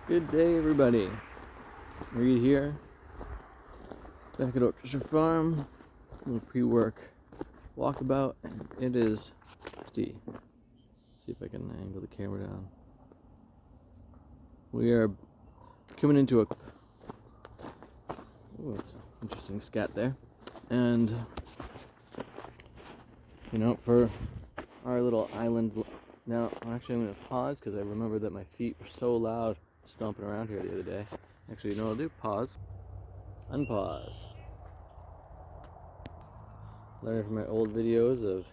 Good day, everybody. Reed here, back at Orchestra Farm. A little pre-work walkabout, and it is 50. Let's see if I can angle the camera down. We are coming into it's an interesting scat there, and for our little island. Now, actually, I'm going to pause because I remember that my feet were so loud stomping around here the other day. Actually, you know what I'll do? Pause. Unpause. Learning from my old videos of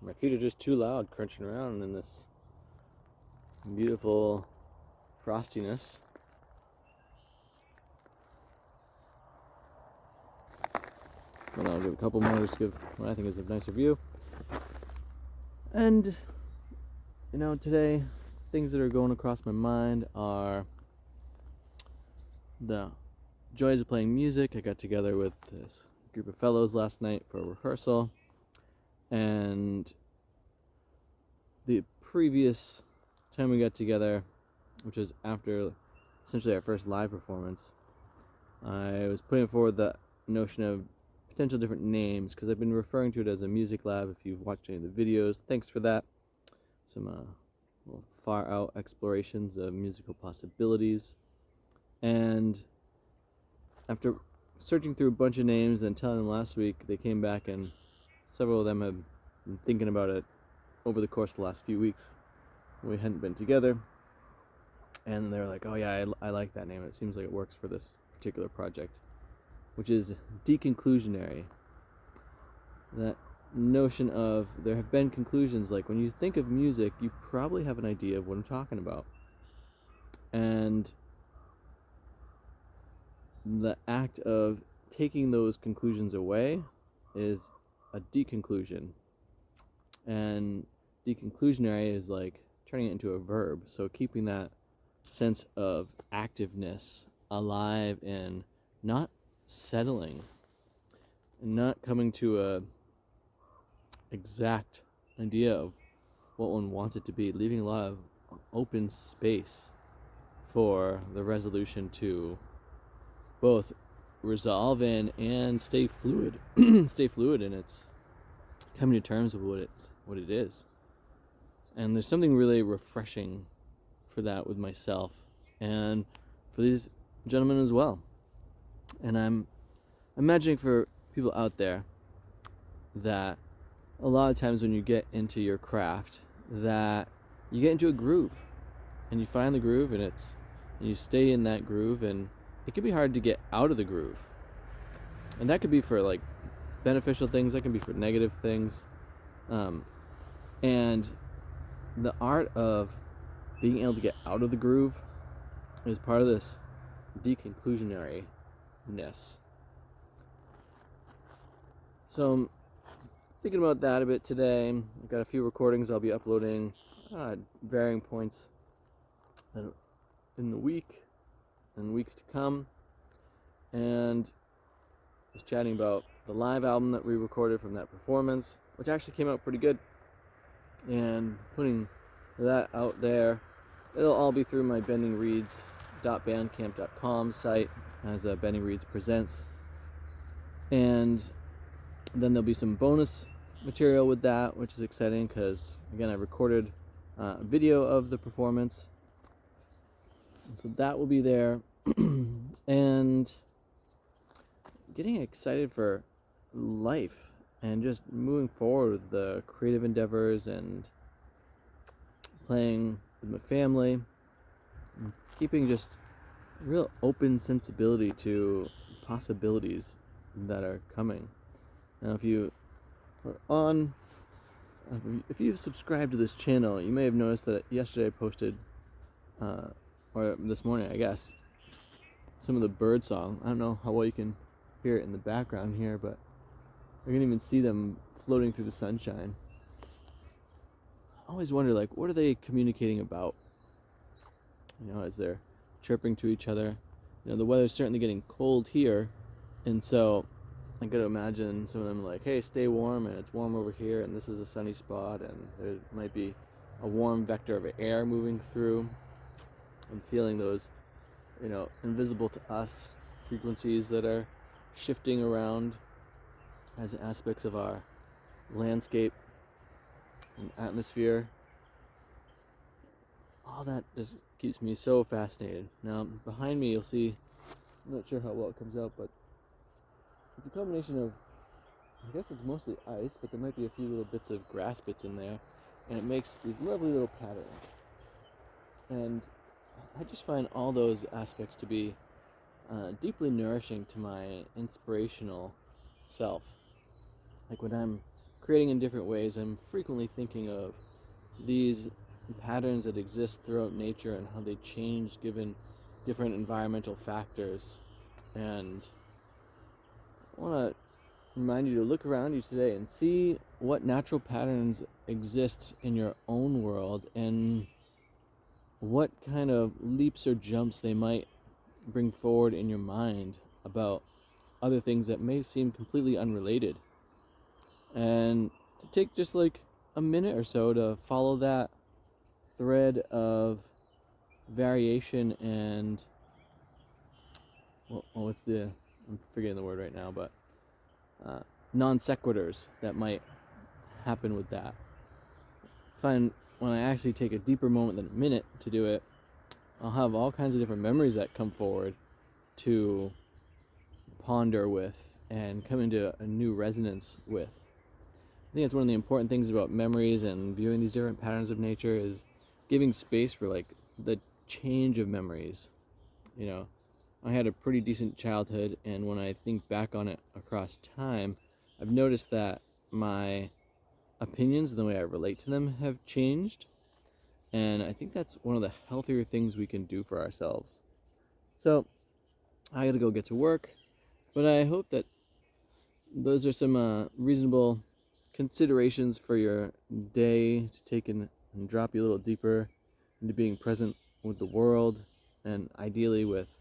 my feet are just too loud crunching around in this beautiful frostiness. But I'll give a couple more to give what I think is a nicer view. And today, things that are going across my mind are the joys of playing music. I got together with this group of fellows last night for a rehearsal, and the previous time we got together, which was after essentially our first live performance, I was putting forward the notion of potential different names because I've been referring to it as a music lab. If you've watched any of the videos, thanks for that. Some far out explorations of musical possibilities. And after searching through a bunch of names and telling them last week, they came back, and several of them have been thinking about it over the course of the last few weeks. We hadn't been together, and they're like, oh yeah, I like that name. It seems like it works for this particular project, which is deconclusionary. That notion of there have been conclusions, like when you think of music, you probably have an idea of what I'm talking about. And the act of taking those conclusions away is a deconclusion. And deconclusionary is like turning it into a verb. So keeping that sense of activeness alive and not settling and not coming to a exact idea of what one wants it to be, leaving a lot of open space for the resolution to both resolve in and stay fluid stay fluid in its coming to terms with what it is. And there's something really refreshing for that with myself and for these gentlemen as well. And I'm imagining for people out there that a lot of times when you get into your craft, that you get into a groove and you find the groove, and you stay in that groove, and it can be hard to get out of the groove. And that could be for like beneficial things, that can be for negative things. And the art of being able to get out of the groove is part of this deconclusionariness. So I'm thinking about that a bit today. I've got a few recordings I'll be uploading at varying points in the week and weeks to come. And I was chatting about the live album that we recorded from that performance, which actually came out pretty good. And putting that out there, it'll all be through my bendingreeds.bandcamp.com site as Bending Reeds Presents. And then there'll be some bonus material with that, which is exciting because, again, I recorded a video of the performance. And so that will be there. And getting excited for life and just moving forward with the creative endeavors and playing with my family and keeping just a real open sensibility to possibilities that are coming. Now, if you've subscribed to this channel, you may have noticed that yesterday I posted, or this morning, I guess, some of the bird song. I don't know how well you can hear it in the background here, but you can even see them floating through the sunshine. I always wonder, like, what are they communicating about? As they're chirping to each other. The weather's certainly getting cold here, and so I gotta imagine some of them like, hey, stay warm, and it's warm over here, and this is a sunny spot, and there might be a warm vector of air moving through. I'm feeling those invisible to us, frequencies that are shifting around as aspects of our landscape and atmosphere. All that just keeps me so fascinated. Now, behind me you'll see, I'm not sure how well it comes out, but it's a combination of, I guess it's mostly ice, but there might be a few little bits of grass bits in there, and it makes these lovely little patterns. And I just find all those aspects to be deeply nourishing to my inspirational self. Like when I'm creating in different ways, I'm frequently thinking of these patterns that exist throughout nature and how they change given different environmental factors. And I want to remind you to look around you today and see what natural patterns exist in your own world and what kind of leaps or jumps they might bring forward in your mind about other things that may seem completely unrelated. And to take just like a minute or so to follow that thread of variation and I'm forgetting the word right now, but non sequiturs that might happen with that. Find when I actually take a deeper moment than a minute to do it, I'll have all kinds of different memories that come forward to ponder with and come into a new resonance with. I think that's one of the important things about memories and viewing these different patterns of nature is giving space for like the change of memories. I had a pretty decent childhood, and when I think back on it across time, I've noticed that my opinions and the way I relate to them have changed. And I think that's one of the healthier things we can do for ourselves. So I gotta go get to work, but I hope that those are some reasonable considerations for your day to take in and drop you a little deeper into being present with the world and ideally with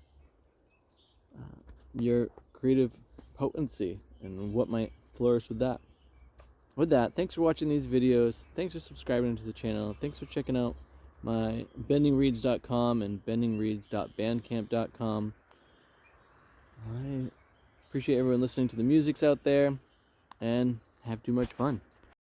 your creative potency and what might flourish with that. With that, thanks for watching these videos. Thanks for subscribing to the channel. Thanks for checking out my bendingreeds.com and bendingreeds.bandcamp.com. I appreciate everyone listening to the musics out there, and have too much fun.